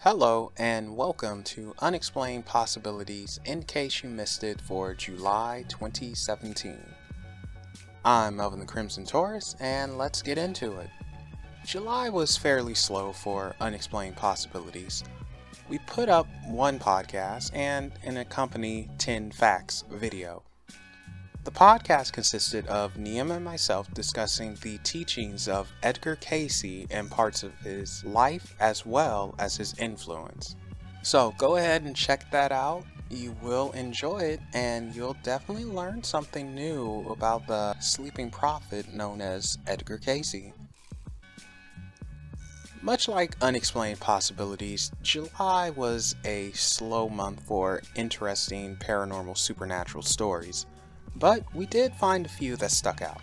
Hello and welcome to Unexplained Possibilities in case you missed it for July 2017. I'm Melvin the Crimson Taurus and let's get into it. July was fairly slow for Unexplained Possibilities. We put up one podcast and an accompanying 10 facts video. The podcast consisted of Niem and myself discussing the teachings of Edgar Cayce and parts of his life as well as his influence. So go ahead and check that out. You will enjoy it and you'll definitely learn something new about the sleeping prophet known as Edgar Cayce. Much like Unexplained Possibilities, July was a slow month for interesting paranormal supernatural stories. But we did find a few that stuck out.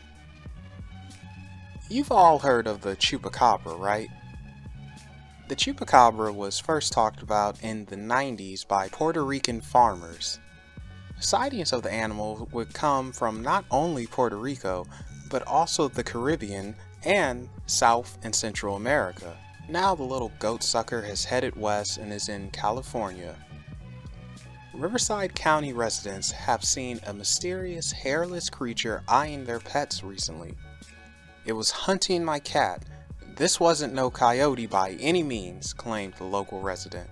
You've all heard of the Chupacabra, right? The Chupacabra was first talked about in the 90s by Puerto Rican farmers. Sightings of the animal would come from not only Puerto Rico, but also the Caribbean and South and Central America. Now the little goat sucker has headed west and is in California. Riverside County residents have seen a mysterious hairless creature eyeing their pets recently. It was hunting my cat. This wasn't no coyote by any means, claimed the local resident.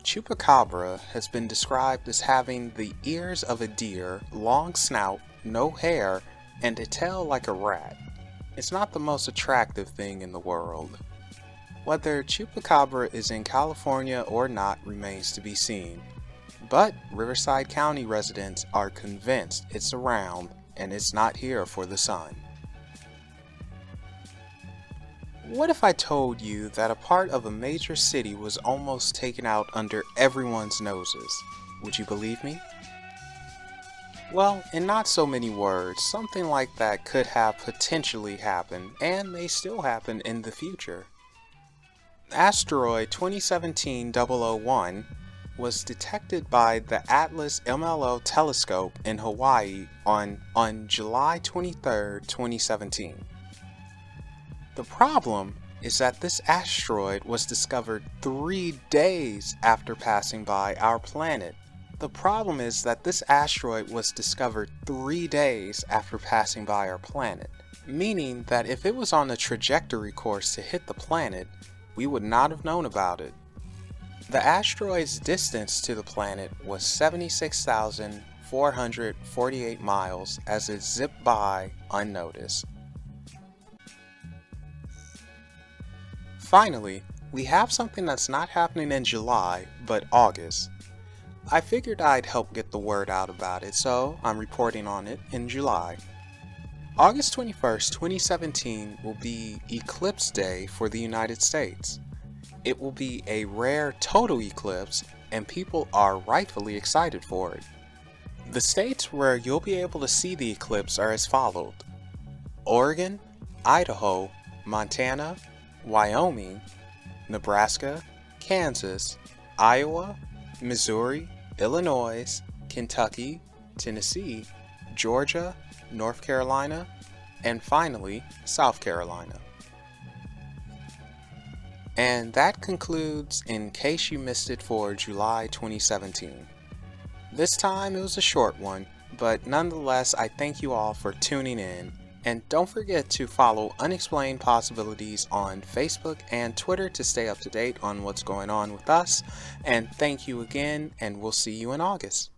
Chupacabra has been described as having the ears of a deer, long snout, no hair, and a tail like a rat. It's not the most attractive thing in the world. Whether Chupacabra is in California or not remains to be seen, but Riverside County residents are convinced it's around and it's not here for the sun. What if I told you that a part of a major city was almost taken out under everyone's noses? Would you believe me? Well, in not so many words, something like that could have potentially happened and may still happen in the future. Asteroid 2017-001 was detected by the Atlas MLO telescope in Hawaii on July 23, 2017. The problem is that this asteroid was discovered 3 days after passing by our planet. Meaning that if it was on a trajectory course to hit the planet, we would not have known about it. The asteroid's distance to the planet was 76,448 miles as it zipped by unnoticed. Finally, we have something that's not happening in July, but August. I figured I'd help get the word out about it, so I'm reporting on it in July. August 21st, 2017 will be Eclipse Day for the United States. It will be a rare total eclipse and people are rightfully excited for it. The states where you'll be able to see the eclipse are as followed: Oregon, Idaho, Montana, Wyoming, Nebraska, Kansas, Iowa, Missouri, Illinois, Kentucky, Tennessee, Georgia, North Carolina, and finally, South Carolina. And that concludes In Case You Missed It for July 2017. This time it was a short one, but nonetheless I thank you all for tuning in, and don't forget to follow Unexplained Possibilities on Facebook and Twitter to stay up to date on what's going on with us, and thank you again, and we'll see you in August.